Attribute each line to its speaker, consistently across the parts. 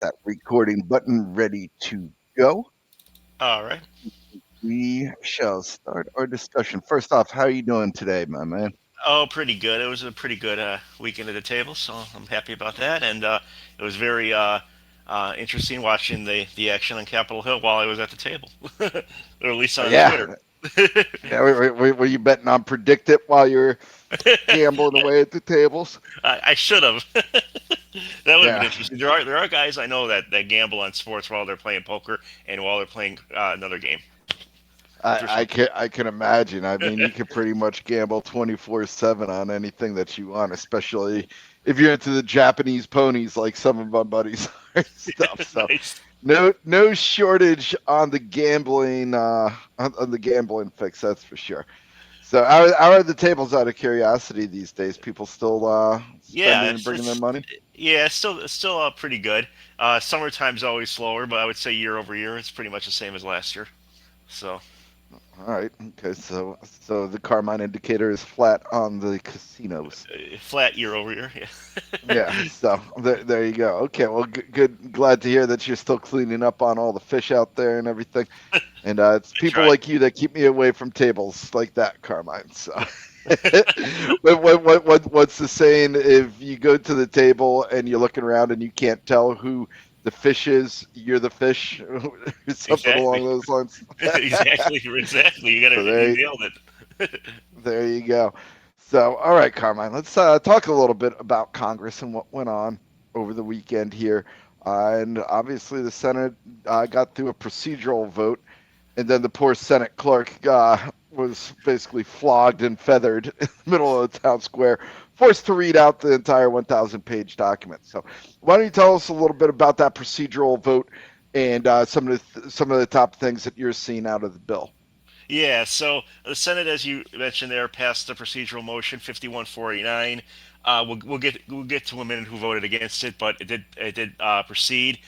Speaker 1: That recording button ready to go.
Speaker 2: All right.
Speaker 1: We shall start our discussion. First off, how are you doing today, my man?
Speaker 2: Oh, pretty good. It was a pretty good weekend at the table, so I'm happy about that. And it was very interesting watching the action on Capitol Hill while I was at the table, or at least on Twitter.
Speaker 1: Yeah, yeah. Were you betting on predict it while you're gambling away at the tables?
Speaker 2: I should have. That would have been
Speaker 1: Yeah,
Speaker 2: interesting. There are guys I know that gamble on sports while they're playing poker and while they're playing another game for sure.
Speaker 1: I can imagine. I mean, you could pretty much gamble 24/7 on anything that you want, especially if you're into the Japanese ponies like some of my buddies are and stuff. So
Speaker 2: Nice.
Speaker 1: no shortage on the gambling on the gambling fix, that's for sure. So how are the tables out of curiosity these days? People still
Speaker 2: Yeah,
Speaker 1: spending and bringing their money?
Speaker 2: yeah, it's still pretty good. Summertime's always slower, but I would say year over year, it's pretty much the same as last year. So
Speaker 1: All right. Okay. So the Carmine indicator is flat on the casinos.
Speaker 2: flat year over year. Yeah.
Speaker 1: Yeah. So there you go. Okay. Well, good. Glad to hear that you're still cleaning up on all the fish out there and everything. And it's
Speaker 2: I
Speaker 1: people
Speaker 2: try.
Speaker 1: like you that keep me away from tables like that, Carmine. So, what's the saying? If you go to the table and you're looking around and you can't tell who the fish is, you're the fish, something
Speaker 2: Exactly.
Speaker 1: along those lines.
Speaker 2: Exactly.
Speaker 1: So
Speaker 2: You nailed it.
Speaker 1: there you go. So, all right, Carmine, let's talk a little bit about Congress and what went on over the weekend here. And obviously, the Senate got through a procedural vote, and then the poor Senate clerk was basically flogged and feathered in the middle of the town square, forced to read out the entire 1,000-page document. So, why don't you tell us a little bit about that procedural vote and some of the top things that you're seeing out of the bill?
Speaker 2: Yeah, so the Senate, as you mentioned there, passed the procedural motion 5149. We'll get to a minute who voted against it, but it did proceed.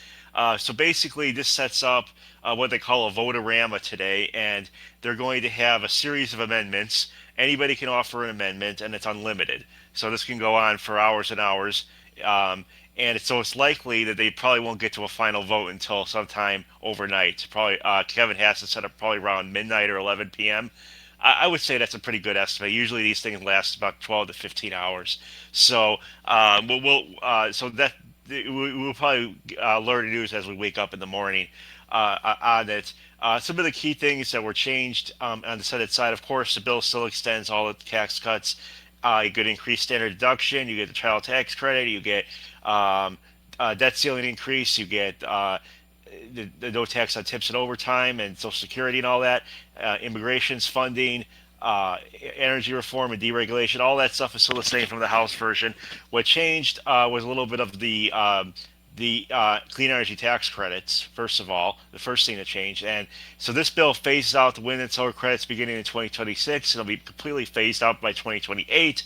Speaker 2: So basically, this sets up what they call a vote-a-rama today, and they're going to have a series of amendments. Anybody can offer an amendment, and it's unlimited. So this can go on for hours and hours. So it's likely that they probably won't get to a final vote until sometime overnight. Probably Kevin has to set up probably around midnight or 11 p.m. I would say that's a pretty good estimate. Usually these things last about 12 to 15 hours. So so that we'll probably learn news as we wake up in the morning on it. Some of the key things that were changed on the Senate side, of course, the bill still extends all the tax cuts. You get increased standard deduction, you get the child tax credit, you get um, debt ceiling increase, you get the no tax on tips and overtime and Social Security and all that, immigrations funding, energy reform and deregulation, all that stuff is still the same from the House version. What changed was a little bit of the clean energy tax credits. First of all, the first thing that changed, and so this bill phases out the wind and solar credits beginning in 2026. It'll be completely phased out by 2028.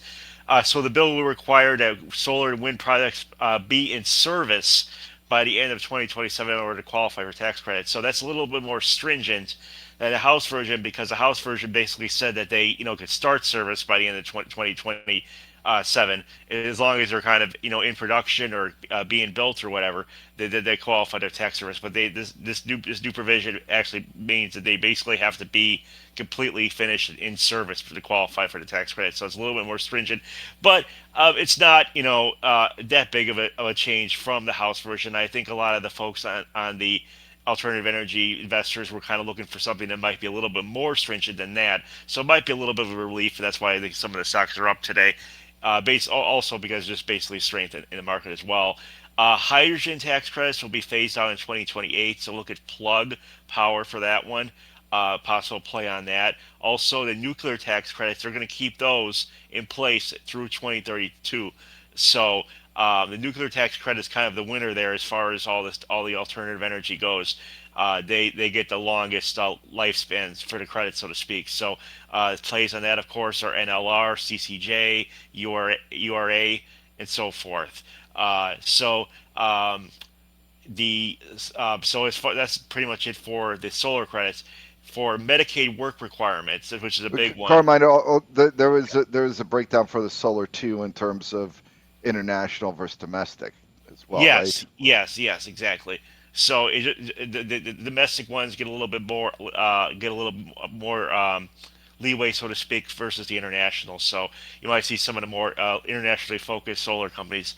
Speaker 2: So the bill will require that solar and wind projects be in service by the end of 2027 in order to qualify for tax credits. So that's a little bit more stringent than the House version because the House version basically said that they could start service by the end of 2027 as long as they're kind of in production or being built or whatever. They qualify their tax service. But this new provision actually means that they basically have to be completely finished in service to qualify for the tax credit. So it's a little bit more stringent, but it's not that big of a change from the House version. I think a lot of the folks on the alternative energy investors were kind of looking for something that might be a little bit more stringent than that. So it might be a little bit of a relief. And that's why I think some of the stocks are up today. Based also because just basically strength in the market as well. Hydrogen tax credits will be phased out in 2028, so look at plug power for that one. Possible play on that. Also, the nuclear tax credits, they're going to keep those in place through 2032. So the nuclear tax credit is kind of the winner there as far as all the alternative energy goes. They get the longest lifespans for the credit, so to speak. So plays on that, of course, are NLR, CCJ, URA, and so forth. So the so as far that's pretty much it for the solar credits. For Medicaid work requirements, which is a big one.
Speaker 1: Carmine, there was a breakdown for the solar too in terms of international versus domestic. as well, right?
Speaker 2: yes, exactly. So the domestic ones get a little more leeway, so to speak, versus the international. So you might see some of the more internationally focused solar companies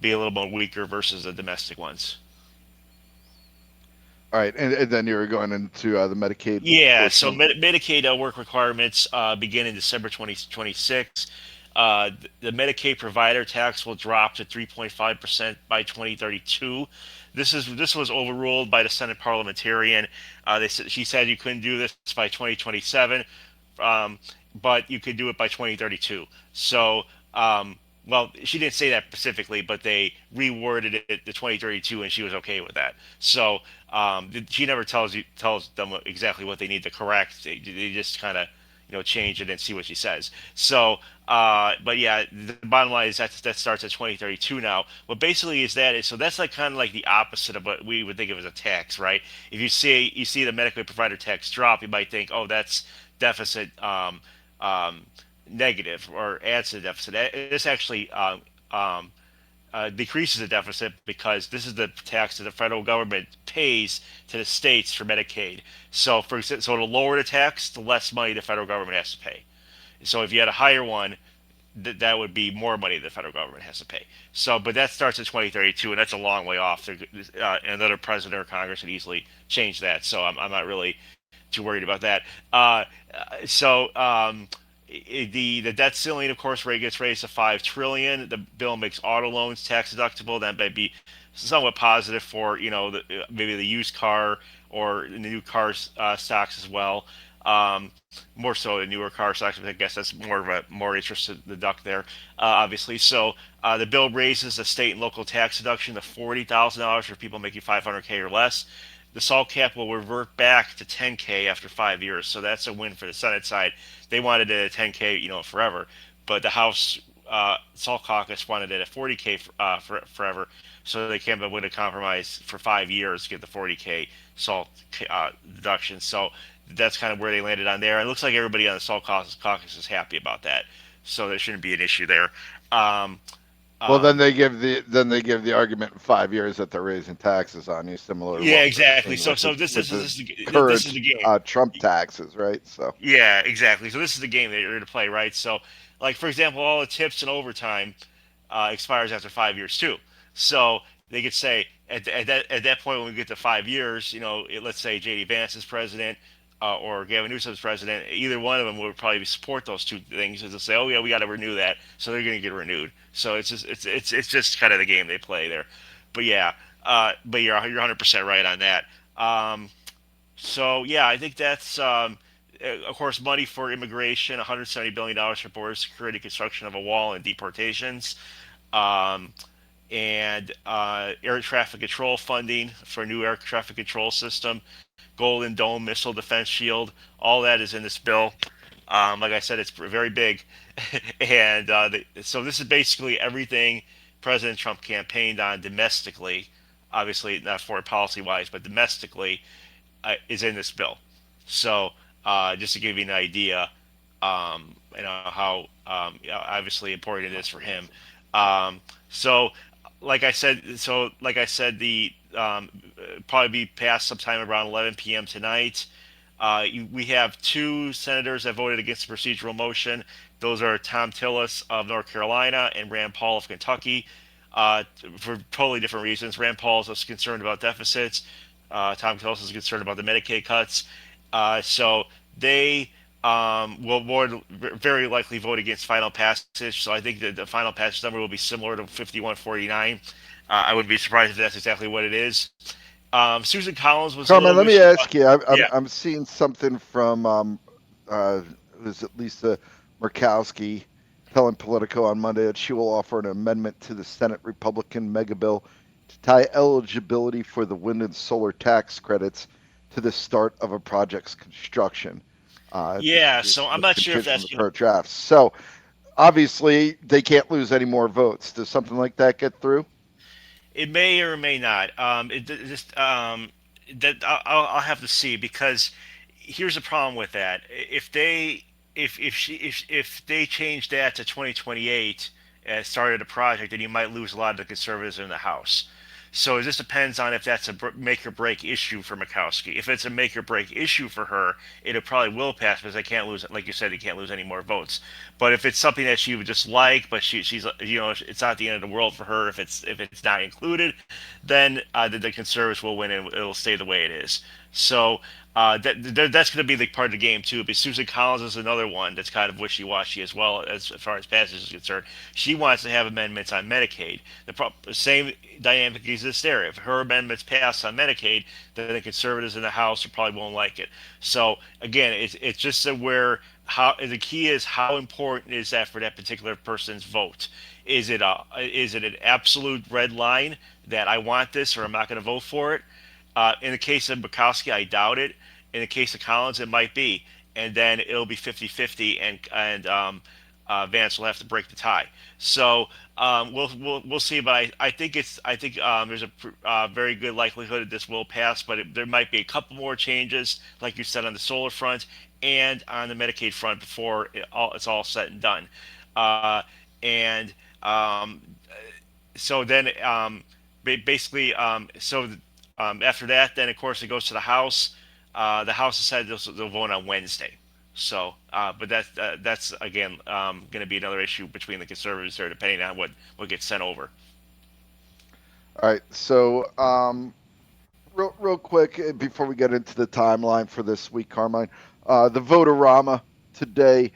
Speaker 2: be a little more weaker versus the domestic ones.
Speaker 1: All right, and then you're going into the Medicaid
Speaker 2: Yeah,
Speaker 1: portion
Speaker 2: so
Speaker 1: of.
Speaker 2: Medicaid work requirements begin in December 2026. The Medicaid provider tax will drop to 3.5% by 2032. This was overruled by the Senate parliamentarian. She said you couldn't do this by 2027, um, but you could do it by 2032. So, well, she didn't say that specifically, but they reworded it to 2032, and she was okay with that. So she never tells them exactly what they need to correct. They just kind of change it and see what she says. So, but yeah, the bottom line is that starts at 2032 now. What basically is that is so that's like kind of like the opposite of what we would think of as a tax, right? If you see the Medicaid provider tax drop, you might think, oh, that's deficit um, negative or adds to the deficit. This actually decreases the deficit because this is the tax that the federal government pays to the states for Medicaid. So to lower the tax, the less money the federal government has to pay. So if you had a higher one, that would be more money the federal government has to pay. So, but that starts in 2032, and that's a long way off. Another president or Congress could easily change that. So I'm not really too worried about that. So the debt ceiling, of course, rate gets raised to 5 trillion. The bill makes auto loans tax deductible. That might be somewhat positive for maybe the used car or the new car stocks as well. More so the newer car stocks. I guess that's more interest to deduct there, obviously. So the bill raises the state and local tax deduction to $40,000 for people making 500K or less. The salt cap will revert back to 10K after 5 years. So that's a win for the Senate side. They wanted it at 10K, forever, but the House Salt Caucus wanted it at 40K forever. So they came up with a compromise for 5 years to get the 40K salt deduction. So that's kind of where they landed on there. And it looks like everybody on the Salt Caucus is happy about that. So there shouldn't be an issue there. Um,
Speaker 1: Well,
Speaker 2: um,
Speaker 1: then they give the argument in 5 years that they're raising taxes on you, similar to
Speaker 2: yeah,
Speaker 1: what we're
Speaker 2: exactly.
Speaker 1: seeing
Speaker 2: So
Speaker 1: with
Speaker 2: so this
Speaker 1: with
Speaker 2: this
Speaker 1: the
Speaker 2: is this is
Speaker 1: current
Speaker 2: the game.
Speaker 1: Trump taxes, right? So
Speaker 2: Yeah, exactly. So this is the game that you're going to play, right? So, like for example, all the tips and overtime expires after 5 years too. So they could say at that point when we get to 5 years, let's say JD Vance is president or Gavin Newsom is president, either one of them would probably support those two things. Is to say, oh yeah, we got to renew that, so they're going to get renewed. So it's just kind of the game they play there. But yeah, but you're 100% right on that. So yeah, I think that's of course money for immigration, $170 billion for border security, construction of a wall, and deportations, um, and air traffic control funding for a new air traffic control system, Golden Dome missile defense shield. All that is in this bill. Like I said, it's very big, and so this is basically everything President Trump campaigned on domestically. Obviously, not foreign policy wise, but domestically is in this bill. So just to give you an idea, how obviously important it is for him. Um, so like I said, the probably be passed sometime around 11 p.m. tonight. We have two senators that voted against the procedural motion. Those are Thom Tillis of North Carolina and Rand Paul of Kentucky, uh, for totally different reasons. Rand Paul is concerned about deficits. Thom Tillis is concerned about the Medicaid cuts. So they very likely vote against final passage. So I think that the final passage number will be similar to 5149. I would be surprised if that's exactly what it is. Susan Collins was a
Speaker 1: Carmen,
Speaker 2: little
Speaker 1: let me
Speaker 2: wishy.
Speaker 1: ask you.
Speaker 2: Yeah.
Speaker 1: I'm seeing something from uh, was it Lisa Murkowski telling Politico on Monday that she will offer an amendment to the Senate Republican mega bill to tie eligibility for the wind and solar tax credits to the start of a project's construction. This
Speaker 2: Yeah.
Speaker 1: would be
Speaker 2: So I'm
Speaker 1: was
Speaker 2: not sure if
Speaker 1: contingent on
Speaker 2: that's
Speaker 1: the current drafts. So obviously they can't lose any more votes. Does something like that get through?
Speaker 2: it may or may not. Just that I'll have to see because here's the problem with that. If they change that to 2028 started a project, then you might lose a lot of the conservatives in the House. So it just depends on if that's a make or break issue for Murkowski. If it's a make or break issue for her, it probably will pass because I can't lose. Like you said, he can't lose any more votes. But if it's something that she would just like, but she's it's not the end of the world for her if it's not included, then the conservatives will win and it'll stay the way it is. So that's going to be the part of the game too. But Susan Collins is another one that's kind of wishy-washy as well as far as passage is concerned. She wants to have amendments on Medicaid. The same dynamic exists there. If her amendments pass on Medicaid, then the conservatives in the House probably won't like it. So again, it's just where how the key is how important is that for that particular person's vote. Is it an absolute red line that I want this or I'm not going to vote for it? In the case of Bukowski, I doubt it. In the case of Collins, it might be, and then it'll be 50-50, and Vance will have to break the tie. So we'll see. But I think there's a very good likelihood that this will pass, but there might be a couple more changes, like you said, on the solar front and on the Medicaid front before it's all said and done. Uh, and so then basically after that, then of course it goes to the House. The House decided they'll vote on Wednesday. So, but that's again going to be another issue between the conservatives there, depending on what gets sent over.
Speaker 1: All right. So, real quick before we get into the timeline for this week, Carmine, the Votorama today.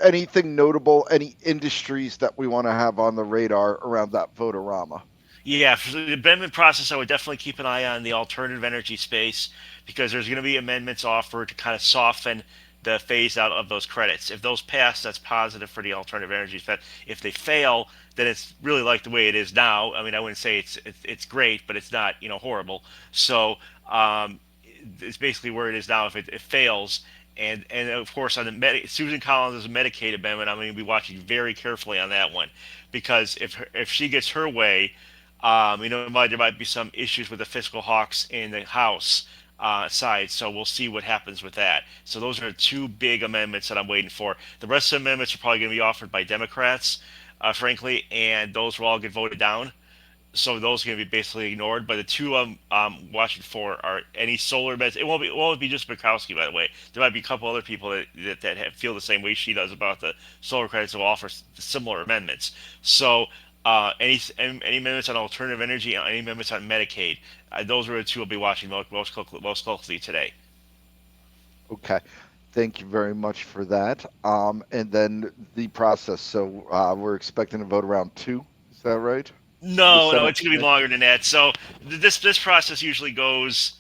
Speaker 1: Anything notable? Any industries that we want to have on the radar around that Votorama?
Speaker 2: Yeah, for the amendment process, I would definitely keep an eye on the alternative energy space because there's going to be amendments offered to kind of soften the phase out of those credits. If those pass, that's positive for the alternative energy. But if they fail, then it's really like the way it is now. I mean, I wouldn't say it's great, but it's not horrible. So it's basically where it is now. If it fails, and of course on Susan Collins' Medicaid amendment, I'm going to be watching very carefully on that one because if she gets her way, there might be some issues with the fiscal hawks in the House side, so we'll see what happens with that. So those are two big amendments that I'm waiting for. The rest of the amendments are probably going to be offered by Democrats, frankly, and those will all get voted down. So those are going to be basically ignored. But the two I'm watching for are any solar amendments. It won't be just Bukowski, by the way. There might be a couple other people that feel the same way she does about the solar credits will offer similar amendments. So any amendments on alternative energy, any amendments on Medicaid, those are the two I'll be watching most closely today.
Speaker 1: Okay. Thank you very much for that. And then the process. So we're expecting to vote around two. Is that right? For the
Speaker 2: No,
Speaker 1: Senate
Speaker 2: it's going to be
Speaker 1: today?
Speaker 2: longer than that. So this process usually goes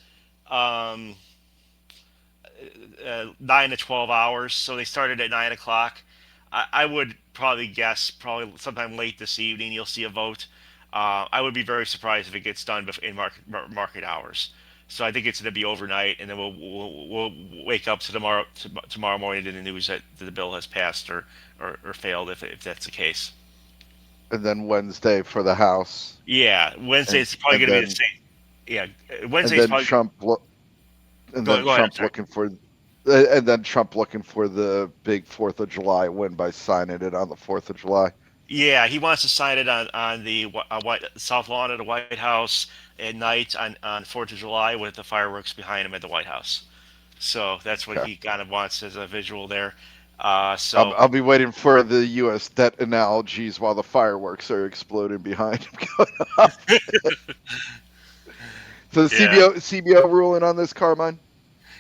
Speaker 2: um, 9 to 12 hours. So they started at 9 o'clock. I would probably guess probably sometime late this evening you'll see a vote. I would be very surprised if it gets done in market hours. So I think it's going to be overnight, and then we'll wake up to tomorrow morning to the news that the bill has passed or failed if that's the case.
Speaker 1: And then Wednesday for the House,
Speaker 2: Yeah,
Speaker 1: and
Speaker 2: Wednesday's probably
Speaker 1: and
Speaker 2: going to be the
Speaker 1: then
Speaker 2: same. Yeah,
Speaker 1: and
Speaker 2: Wednesday's
Speaker 1: then
Speaker 2: probably.
Speaker 1: Trump and then
Speaker 2: Go ahead. I'm
Speaker 1: Trump
Speaker 2: sorry.
Speaker 1: looking for and then Trump looking for the big Fourth of July win by signing it on the 4th of July.
Speaker 2: Yeah, he wants to sign it on the white South Lawn of the White House at night on Fourth of July with the fireworks behind him at the White House. So that's what
Speaker 1: Okay.
Speaker 2: he kind of wants as a visual there.
Speaker 1: I'll,
Speaker 2: So
Speaker 1: I'll be waiting for the U.S. debt analogies while the fireworks are exploding behind him going off. So the
Speaker 2: yeah,
Speaker 1: CBO ruling on this, Carmine?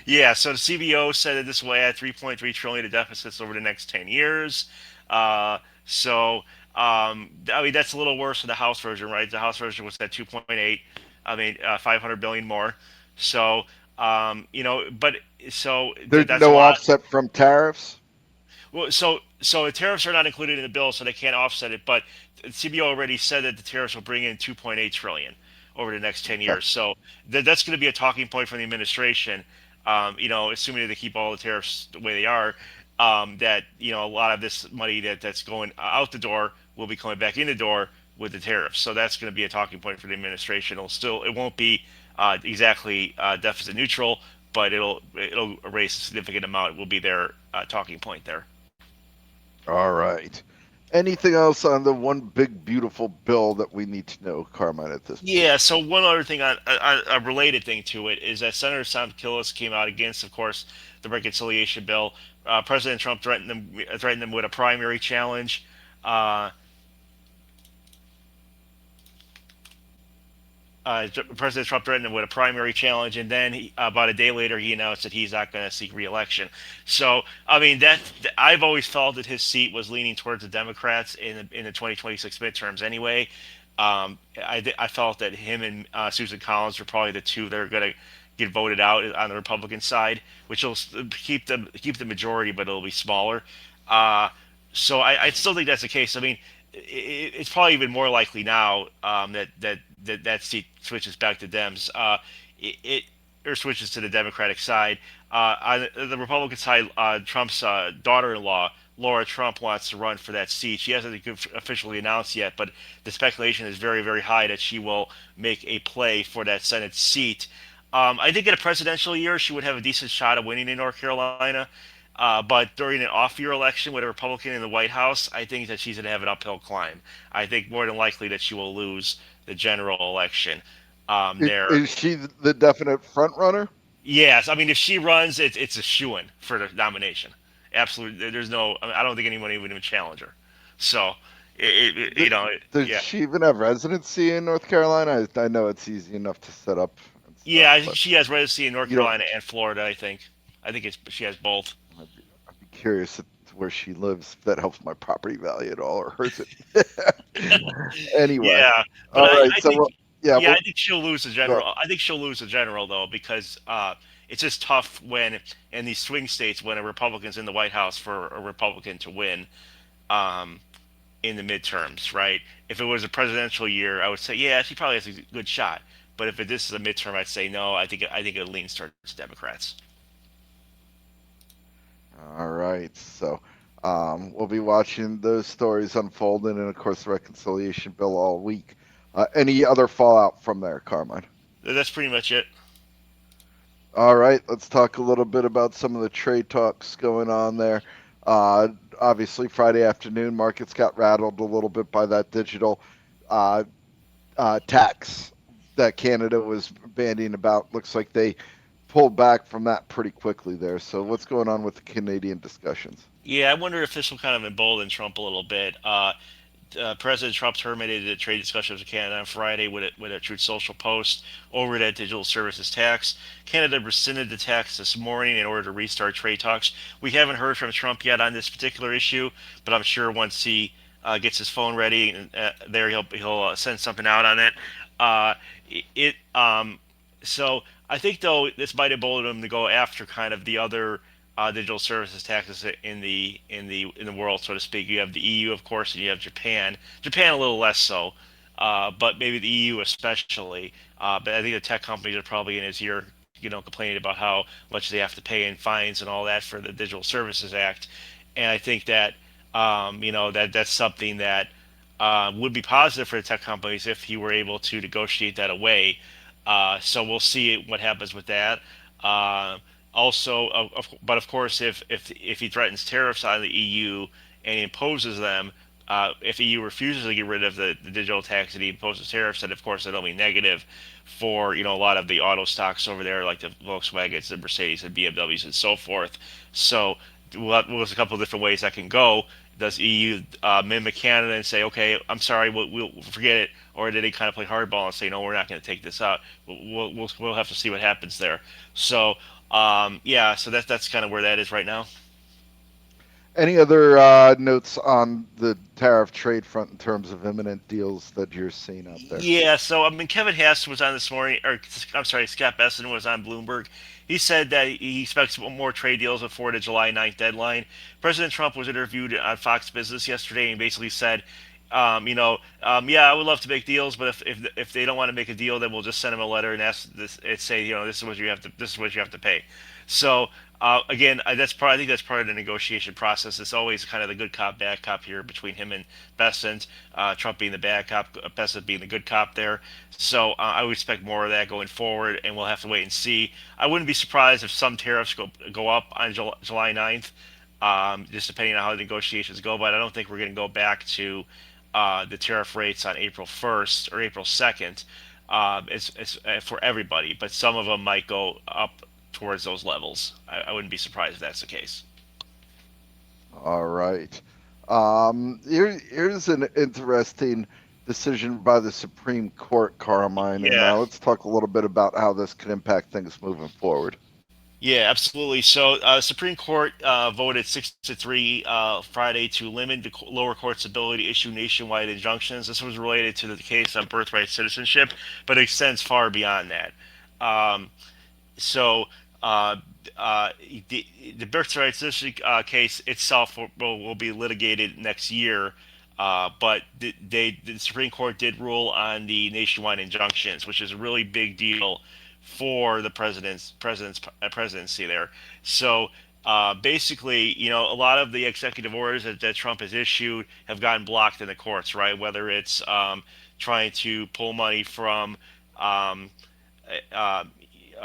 Speaker 2: yeah. So the CBO said it this way: at 3.3 trillion in deficits over the next 10 years. Uh, so I mean that's a little worse than the House version, right? The House version was at 2.8. I mean 500 billion more. So but so
Speaker 1: There's
Speaker 2: that's a
Speaker 1: no
Speaker 2: lot.
Speaker 1: offset from tariffs.
Speaker 2: Well, so the tariffs are not included in the bill, so they can't offset it. But CBO already said that the tariffs will bring in 2.8 trillion over the next 10
Speaker 1: Okay.
Speaker 2: years. So that's going to be a talking point for the administration. Assuming that they keep all the tariffs the way they are, that a lot of this money that's going out the door will be coming back in the door with the tariffs. So that's going to be a talking point for the administration. It won't be exactly deficit neutral, but it'll raise a significant amount. It will be their talking point there.
Speaker 1: All right. Anything else on the one big beautiful bill that we need to know, Carmine, at this point?
Speaker 2: Yeah. So one other thing on a related thing to it is that Senator Thom Tillis came out against, of course, the reconciliation bill. President Trump threatened them with a primary challenge. Uh, President Trump threatened him with a primary challenge, and then about a day later, he announced that he's not going to seek reelection. So, I mean, that I've always felt that his seat was leaning towards the Democrats in the 2026 midterms. Anyway, I felt that him and Susan Collins are probably the two that are going to get voted out on the Republican side, which will keep the majority, but it'll be smaller. Uh, so I still think that's the case. I mean, it's probably even more likely now that seat switches back to Dems. It or switches to the Democratic side. On the Republican side, Trump's daughter-in-law, Laura Trump, wants to run for that seat. She hasn't officially announced yet, but the speculation is very, very high that she will make a play for that Senate seat. I think in a presidential year, she would have a decent shot of winning in North Carolina. But during an off-year election with a Republican in the White House, I think that she's going to have an uphill climb. I think more than likely that she will lose the general election there.
Speaker 1: Is she the definite front runner?
Speaker 2: Yes, I mean if she runs, it's a shoo-in for the nomination. Absolutely, there's no. I don't think anyone would even challenge her. So,
Speaker 1: Th- Does
Speaker 2: yeah,
Speaker 1: she even have residency in North Carolina? I know it's easy enough to set up and stuff,
Speaker 2: yeah.
Speaker 1: but
Speaker 2: She has residency in North
Speaker 1: you don't.
Speaker 2: Carolina and Florida. I think she has both.
Speaker 1: I'd be curious at where she lives. If that helps my property value at all or hurts it. Anyway,
Speaker 2: Yeah, but
Speaker 1: all right.
Speaker 2: I
Speaker 1: So,
Speaker 2: think
Speaker 1: yeah,
Speaker 2: yeah, I
Speaker 1: well,
Speaker 2: think she'll lose the
Speaker 1: go
Speaker 2: general. I think she'll lose the general though because it's just tough when in these swing states when a Republican's in the White House for a Republican to win um, in the midterms, right? If it was a presidential year, I would say yeah, she probably has a good shot. But if this is a midterm, I'd say no. I think it leans towards Democrats.
Speaker 1: All right. So we'll be watching those stories unfolding and, of course, the reconciliation bill all week. Any other fallout from there, Carmine?
Speaker 2: That's pretty much it.
Speaker 1: All right. Let's talk a little bit about some of the trade talks going on there. Uh, Obviously, Friday afternoon, markets got rattled a little bit by that digital uh, tax that Canada was bandying about. Looks like they pulled back from that pretty quickly there. So, what's going on with the Canadian discussions?
Speaker 2: Yeah, I wonder if this will kind of embolden Trump a little bit. President Trump terminated the trade discussions with Canada on Friday with a Truth Social post over that digital services tax. Canada rescinded the tax this morning in order to restart trade talks. We haven't heard from Trump yet on this particular issue, but I'm sure once he gets his phone ready, there he'll send something out on it. Uh, it so I think though this might embolden him to go after kind of the other digital services taxes in the world, so to speak. You have the EU, of course, and you have Japan. Japan a little less so, but maybe the EU especially. But I think the tech companies are probably in his ear, complaining about how much they have to pay in fines and all that for the Digital Services Act. And I think that that's something that would be positive for the tech companies if he were able to negotiate that away. So we'll see what happens with that. Uh, Also, but of course, if he threatens tariffs on the EU and he imposes them, if the EU refuses to get rid of the digital tax and he imposes tariffs, then of course that'll be negative for a lot of the auto stocks over there, like the Volkswagens, the Mercedes, and BMWs, and so forth. So there's a couple of different ways that can go. Does EU mimic Canada and say, okay, I'm sorry, we'll forget it, or did they kind of play hardball and say, no, we're not going to take this out? We'll have to see what happens there. So yeah, so that's kind of where that is right now.
Speaker 1: Any other notes on the tariff trade front in terms of imminent deals that you're seeing out there?
Speaker 2: Yeah, so I mean, Kevin Hass was on this morning, or I'm sorry, Scott Bessent was on Bloomberg. He said that he expects more trade deals before the July 9th deadline. President Trump was interviewed on Fox Business yesterday and basically said, yeah, I would love to make deals, but if they don't want to make a deal, then we'll just send them a letter and ask this, and say, this is what you have to pay. So again, I think that's part of the negotiation process. It's always kind of the good cop, bad cop here between him and Bessent. Trump being the bad cop, Bessent being the good cop there. So I would expect more of that going forward, and we'll have to wait and see. I wouldn't be surprised if some tariffs go up on July 9th. just depending on how the negotiations go. But I don't think we're going to go back to the tariff rates on April 1st or April 2nd. It's for everybody, but some of them might go up towards those levels. I wouldn't be surprised if that's the case.
Speaker 1: All right. Here's an interesting decision by the Supreme Court, Carmine, and
Speaker 2: Yeah,
Speaker 1: let's talk a little bit about how this can impact things moving forward.
Speaker 2: yeah, absolutely. So, the Supreme Court voted 6-3 Friday to limit the lower court's ability to issue nationwide injunctions. This was related to the case on birthright citizenship, but extends far beyond that. Um, so, uh, uh, the, the birthright citizenship case itself will be litigated next year. But the Supreme Court did rule on the nationwide injunctions, which is a really big deal for the president's presidency there. So basically, a lot of the executive orders that Trump has issued have gotten blocked in the courts, right? Whether it's trying to pull money from um, uh,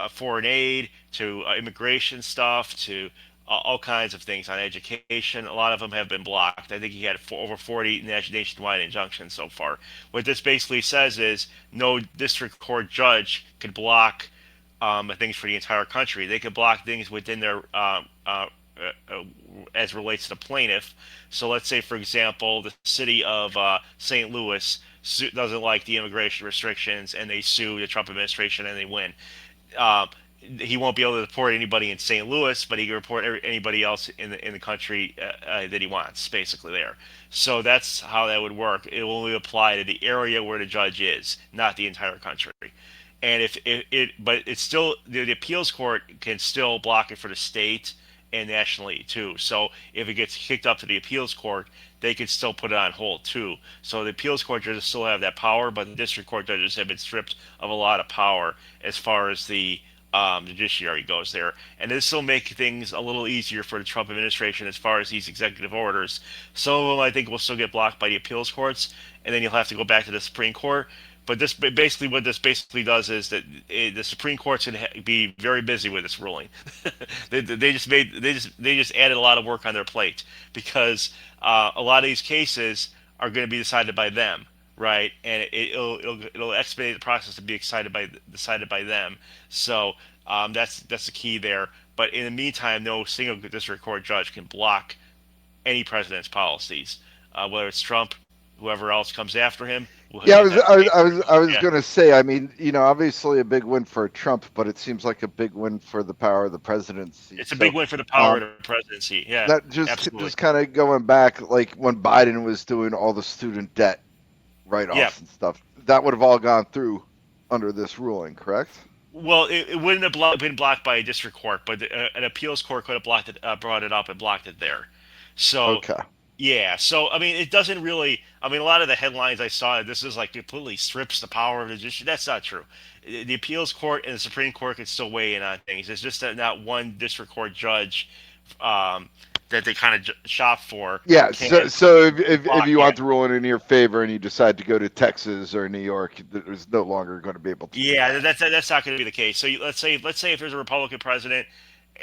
Speaker 2: foreign aid to immigration stuff to all kinds of things on education. A lot of them have been blocked. I think he had over 40 nationwide injunctions so far. What this basically says is no district court judge could block things for the entire country. They could block things within their as relates to the plaintiff. So let's say, for example, the city of St. Louis doesn't like the immigration restrictions, and they sue the Trump administration, and they win. Uh, he won't be able to report anybody in St. Louis, but he can report anybody else in the country that he wants, basically there. So that's how that would work. It will only apply to the area where the judge is, not the entire country. And if it, but it's still the appeals court can still block it for the state and nationally too. So if it gets kicked up to the appeals court, they could still put it on hold too. So the appeals court judges still have that power, but the district court judges have been stripped of a lot of power as far as the judiciary goes there. And this will make things a little easier for the Trump administration as far as these executive orders. Some of them I think will still get blocked by the appeals courts, and then you'll have to go back to the Supreme Court. But what this basically does is that the Supreme Court's going to be very busy with this ruling. They just added a lot of work on their plate because a lot of these cases are going to be decided by them, right? And it'll expedite the process to be decided by them. So that's the key there. But in the meantime, no single district court judge can block any president's policies, whether it's Trump, whoever else comes after him.
Speaker 1: Yeah, I was,
Speaker 2: That's
Speaker 1: I
Speaker 2: the
Speaker 1: was,
Speaker 2: case.
Speaker 1: I was
Speaker 2: Yeah,
Speaker 1: going to say. I mean, obviously a big win for Trump, but it seems like a big win for the power of the presidency.
Speaker 2: it's a
Speaker 1: So,
Speaker 2: big win for the power
Speaker 1: um,
Speaker 2: of the presidency. Yeah,
Speaker 1: that
Speaker 2: absolutely.
Speaker 1: just kind of going back, like when Biden was doing all the student debt
Speaker 2: Yeah.
Speaker 1: write-offs and stuff, that would have all gone through under this ruling, correct?
Speaker 2: Well, it wouldn't have been blocked by a district court, but an appeals court could have brought it up and blocked it there. So,
Speaker 1: Okay.
Speaker 2: yeah. So, I mean, it doesn't really. I mean, a lot of the headlines I saw, this is like completely strips the power of the judiciary. That's not true. The appeals court and the Supreme Court can still weigh in on things. It's just that not one district court judge um, that they kind of shop for
Speaker 1: Yeah. So,
Speaker 2: can
Speaker 1: so if
Speaker 2: block.
Speaker 1: you
Speaker 2: Yeah,
Speaker 1: want the ruling in your favor and you decide to go to Texas or New York, there's no longer going to be able to do
Speaker 2: yeah,
Speaker 1: that.
Speaker 2: that's not going to be the case. So let's say if there's a Republican president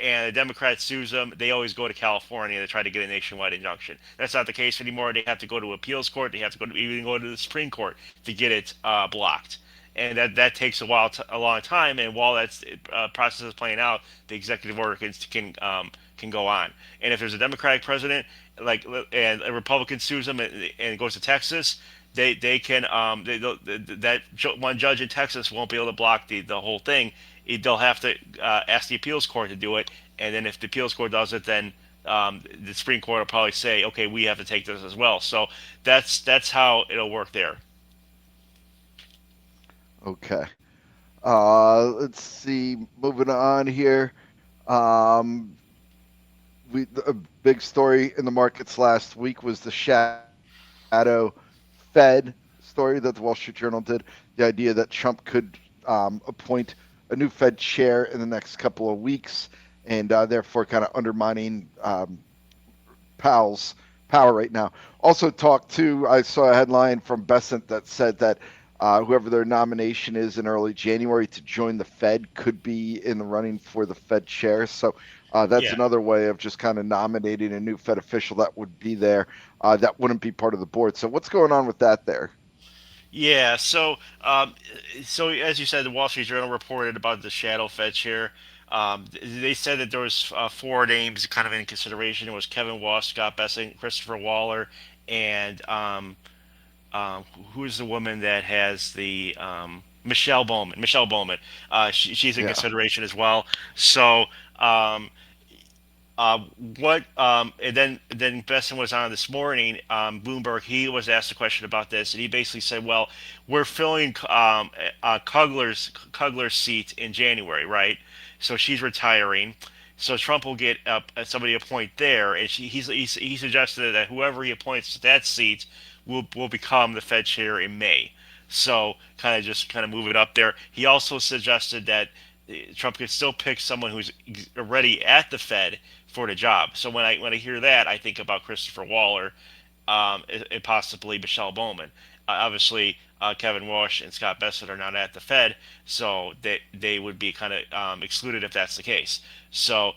Speaker 2: and a Democrat sues them, they always go to California to try to get a nationwide injunction. That's not the case anymore. They have to go to appeals court. They have to even go to the Supreme Court to get it blocked, and that takes a long time. And while that process is playing out, the executive order can go on. And if there's a Democratic president, like and a Republican sues them and goes to Texas, they can that one judge in Texas won't be able to block the whole thing. They'll have to ask the appeals court to do it, and then if the appeals court does it, then the Supreme Court will probably say, okay, we have to take this as well. So that's how it'll work there.
Speaker 1: Okay. Let's see. Moving on here. Um, a big story in the markets last week was the shadow Fed story that the Wall Street Journal did. The idea that Trump could appoint a new Fed chair in the next couple of weeks, and therefore kind of undermining Powell's power right now. Also, talked to I saw a headline from Bessent that said that whoever their nomination is in early January to join the Fed could be in the running for the Fed chair. So that's
Speaker 2: Yeah.
Speaker 1: another way of just kind of nominating a new Fed official that would be there that wouldn't be part of the board. So what's going on with that there?
Speaker 2: Yeah, so as you said, the Wall Street Journal reported about the shadow Fed chair. They said that there was four names kind of in consideration. It was Kevin Walsh, Scott Bessent, Christopher Waller, and who's the woman that has the Michelle Bowman. Michelle Bowman. She's in
Speaker 1: Yeah.
Speaker 2: consideration as well. So um, uh, what and then Besson was on this morning. Bloomberg, he was asked a question about this, and he basically said, "Well, we're filling Kugler's seat in January, right? So she's retiring. So Trump will get somebody appoint there, and he suggested that whoever he appoints to that seat will become the Fed chair in May. So kind of move it up there. He also suggested that Trump could still pick someone who's already at the Fed for the job. So when I hear that, I think about Christopher Waller, and possibly Michelle Bowman. Obviously, Kevin Warsh and Scott Bessent are not at the Fed, so they would be kind of excluded if that's the case. So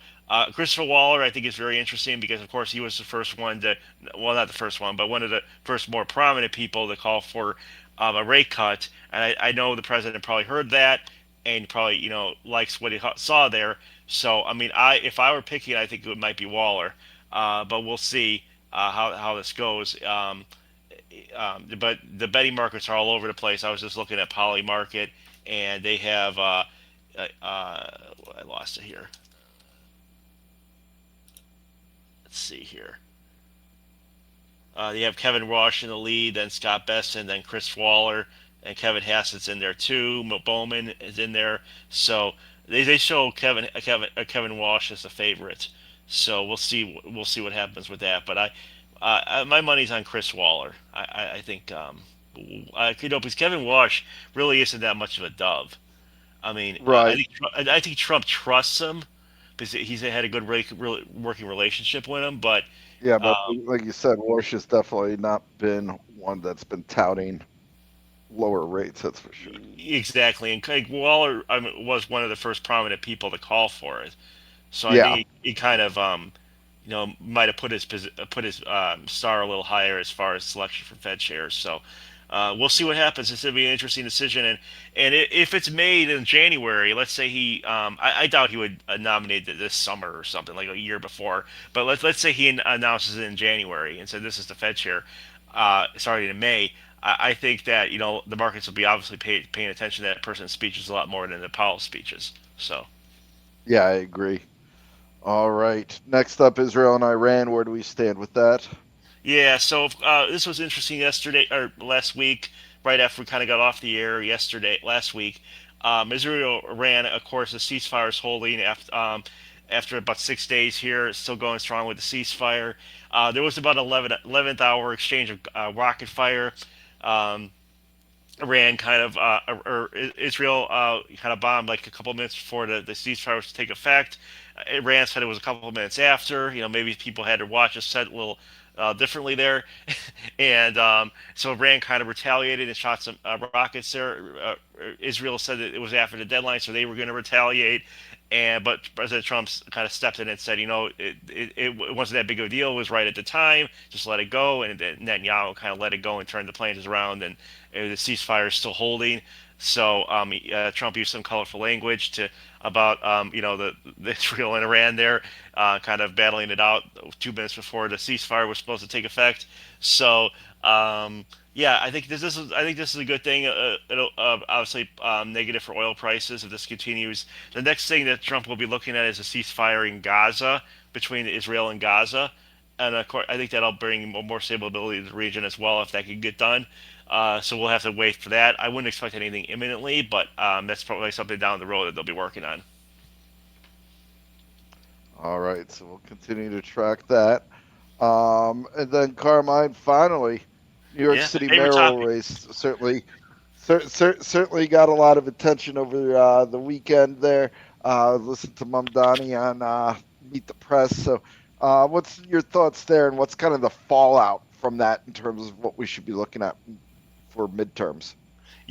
Speaker 2: Christopher Waller, I think, is very interesting because, of course, he was the first one to, well, not the first one, but one of the first more prominent people to call for a rate cut. And I know the president probably heard that and probably likes what he saw there. So I mean, I if I were picking, I think it might be Waller, but we'll see how this goes. But the betting markets are all over the place. I was just looking at Poly Market, and they have I lost it here. Let's see here. You have Kevin Rush in the lead, then Scott Besson, then Chris Waller, and Kevin Hassett's in there too. Bowman is in there. So they show Kevin Walsh as the favorite. So we'll see what happens with that. But my money's on Chris Waller. I think because Kevin Walsh really isn't that much of a dove. I mean,
Speaker 1: Right.
Speaker 2: I think Trump trusts him because he's had a good working relationship with him. But
Speaker 1: Yeah, but like you said, Warsh has definitely not been one that's been touting lower rates, that's for sure.
Speaker 2: exactly, and Craig Waller was one of the first prominent people to call for it. So I
Speaker 1: Yeah.
Speaker 2: think he kind of might have put his star a little higher as far as selection for Fed chairs. So we'll see what happens. It's gonna be an interesting decision, and if it's made in January, let's say I doubt he would nominate it this summer or something like a year before. But let's say he announces it in January and said this is the Fed chair, starting in May. I think that the markets will be obviously paying attention to that person's speeches a lot more than the Powell speeches. So.
Speaker 1: Yeah, I agree. All right. Next up, Israel and Iran. Where do we stand with that?
Speaker 2: Yeah, so this was interesting yesterday or last week, right after we kind of got off the air last week. Israel ran, of course, the ceasefire is holding after about 6 days here, still going strong with the ceasefire. There was about 11th hour exchange of rocket fire. Um, Iran kind of, or Israel kind of bombed like a couple minutes before the ceasefire was to take effect. Iran said it was a couple of minutes after. Maybe people had to watch us set a little differently there, and so Iran kind of retaliated and shot some rockets there. Israel said that it was after the deadline, so they were going to retaliate. But President Trump kind of stepped in and said, it wasn't that big of a deal. It was right at the time. Just let it go. And Netanyahu kind of let it go and turned the planes around. And the ceasefire is still holding. So Trump used some colorful language to about the Israel and Iran there, kind of battling it out 2 minutes before the ceasefire was supposed to take effect. So yeah, I think this is a good thing. It'll obviously negative for oil prices if this continues. The next thing that Trump will be looking at is a ceasefire in Gaza between Israel and Gaza, and of course I think that'll bring more stability to the region as well if that can get done. So we'll have to wait for that. I wouldn't expect anything imminently, but that's probably something down the road that they'll be working on.
Speaker 1: All right. So we'll continue to track that. And then Carmine, finally, New York
Speaker 2: Yeah, my
Speaker 1: City
Speaker 2: favorite
Speaker 1: mayoral
Speaker 2: topic.
Speaker 1: race certainly got a lot of attention over the weekend there. Listen to Mamdani on Meet the Press. So, what's your thoughts there, and what's kind of the fallout from that in terms of what we should be looking at for midterms?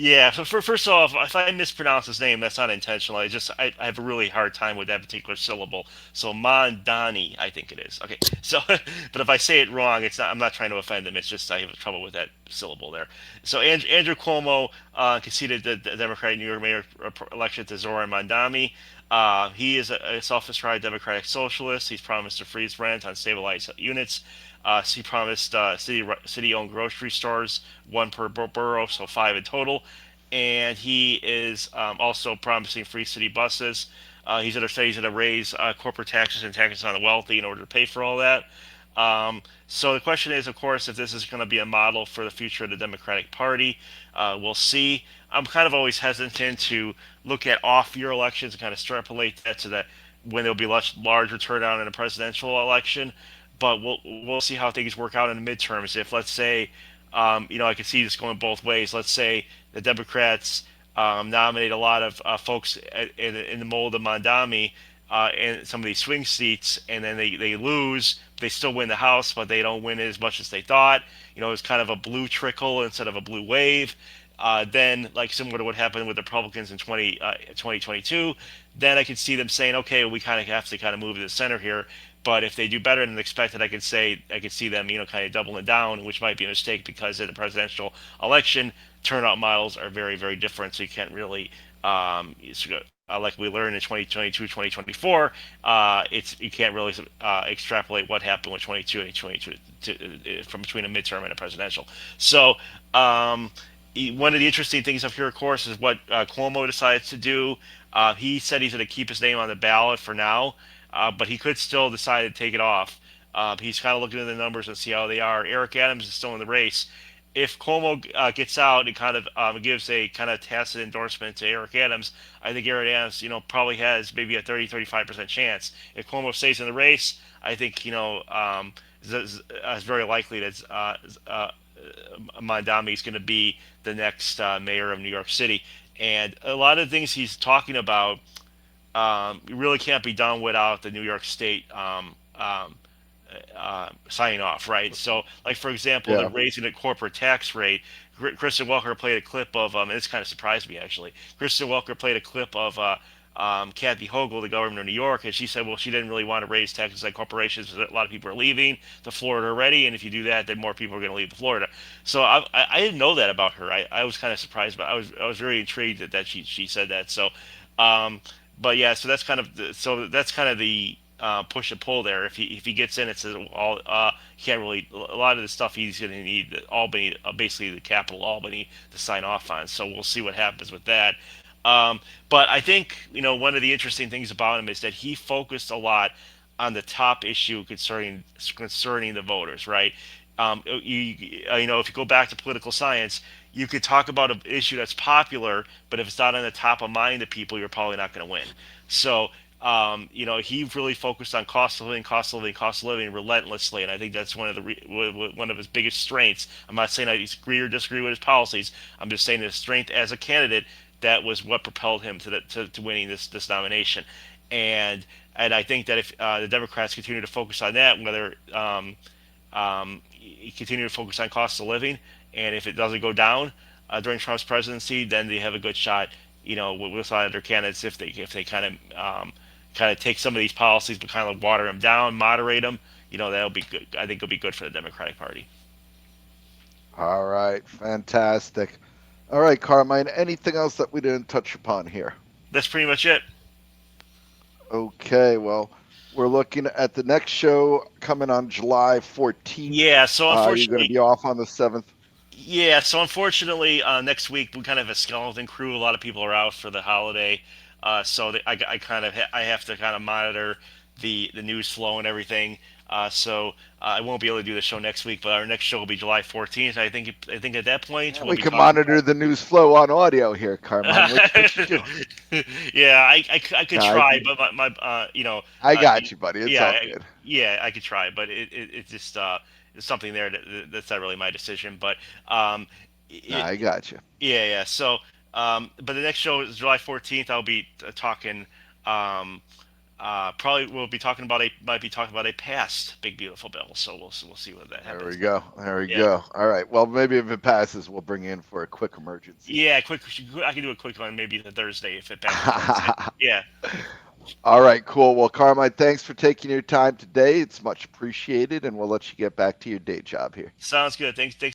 Speaker 2: Yeah, so first off, if I mispronounce his name, that's not intentional. I have a really hard time with that particular syllable. So Mondani, I think it is. Okay, so but if I say it wrong, it's not. I'm not trying to offend him. It's just I have trouble with that syllable there. So Andrew Cuomo conceded the Democratic New York mayor election to Zoran Mondani. He is a self-described democratic socialist. He's promised to freeze rent on stabilized units. He promised city-owned grocery stores, one per borough, so five in total. And he is also promising free city buses. He's going to say he's going to raise corporate taxes and taxes on the wealthy in order to pay for all that. So the question is, of course, if this is going to be a model for the future of the Democratic Party. We'll see. I'm kind of always hesitant to look at off-year elections and kind of extrapolate that to that when there'll be a much larger turnout in a presidential election. But we'll see how things work out in the midterms. If let's say, I could see this going both ways. Let's say the Democrats nominate a lot of folks in the mold of Mondami in some of these swing seats, and then they lose. They still win the House, but they don't win as much as they thought. It's kind of a blue trickle instead of a blue wave. Then, like similar to what happened with the Republicans in 2022, then I could see them saying, okay, we kind of have to kind of move to the center here. But if they do better than expected, I could see them, kind of doubling down, which might be a mistake because in the presidential election, turnout models are very, very different. So you can't really, like we learned in 2022, 2024, you can't really extrapolate what happened with 22 and 22 from between a midterm and a presidential. So one of the interesting things up here, of course, is what Cuomo decides to do. He said he's going to keep his name on the ballot for now, but he could still decide to take it off. He's kind of looking at the numbers and see how they are. Eric Adams is still in the race. If Cuomo gets out and kind of gives a kind of tacit endorsement to Eric Adams, I think Eric Adams, probably has maybe a 30-35% chance. If Cuomo stays in the race, I think, it's very likely that Mondami is going to be the next mayor of New York City. And a lot of things he's talking about really can't be done without the New York State signing off, right? So, like for example, the
Speaker 1: Yeah.
Speaker 2: raising the corporate tax rate. Kristen Welker played a clip of, and this kind of surprised me actually. Kristen Welker played a clip of Kathy Hochul, the governor of New York, and she said, well, she didn't really want to raise taxes on corporations because a lot of people are leaving to Florida already, and if you do that, then more people are going to leave to Florida. So I didn't know that about her. I was kind of surprised, but I was very intrigued that she said that. So, um, but yeah, so that's kind of the push and pull there. If he gets in, it's all he can't really. A lot of the stuff he's going to need Albany, basically the capital Albany, to sign off on. So we'll see what happens with that. But I think one of the interesting things about him is that he focused a lot on the top issue concerning the voters, right? If you go back to political science, you could talk about an issue that's popular, but if it's not on the top of mind of people, you're probably not going to win. So, he really focused on cost of living, cost of living, cost of living relentlessly, and I think that's one of his biggest strengths. I'm not saying I agree or disagree with his policies. I'm just saying his strength as a candidate, that was what propelled him to winning this nomination, and I think that if the Democrats continue to focus on that, whether continue to focus on cost of living, and if it doesn't go down during Trump's presidency, then they have a good shot. With other candidates, if they kind of take some of these policies but kind of water them down, moderate them, that'll be good. I think it'll be good for the Democratic Party.
Speaker 1: All right. Fantastic. All right, Carmine. Anything else that we didn't touch upon here?
Speaker 2: That's pretty much it.
Speaker 1: Okay. Well, we're looking at the next show coming on July 14th.
Speaker 2: Yeah. So
Speaker 1: You're going to
Speaker 2: unfortunately,
Speaker 1: be off on the 7th.
Speaker 2: next week we kind of have a skeleton crew. A lot of people are out for the holiday, I kind of I have to kind of monitor the news flow and everything. I won't be able to do the show next week, but our next show will be July 14th. I think at that point
Speaker 1: Yeah,
Speaker 2: we'll
Speaker 1: we
Speaker 2: be
Speaker 1: can
Speaker 2: talking.
Speaker 1: monitor the news flow on audio here, Carmine. What you doing?
Speaker 2: Yeah, I could
Speaker 1: No,
Speaker 2: try, but my
Speaker 1: I got you, buddy. It's
Speaker 2: yeah,
Speaker 1: all good.
Speaker 2: yeah, I could try, but it just it's something there that's not really my decision. But
Speaker 1: No,
Speaker 2: it,
Speaker 1: I got you.
Speaker 2: yeah. So but the next show is July 14th. I'll be talking. Um, Probably we'll be talking about a past big beautiful bill. So we'll see what that
Speaker 1: There we
Speaker 2: happens.
Speaker 1: go. There we
Speaker 2: Yeah,
Speaker 1: go. All right. Well, maybe if it passes, we'll bring you in for a quick emergency.
Speaker 2: yeah. Quick, I can do a quick one maybe the Thursday if it passes Wednesday. Yeah,
Speaker 1: All right, cool. Well, Carmine, thanks for taking your time today. It's much appreciated, and we'll let you get back to your day job here.
Speaker 2: sounds good. Thanks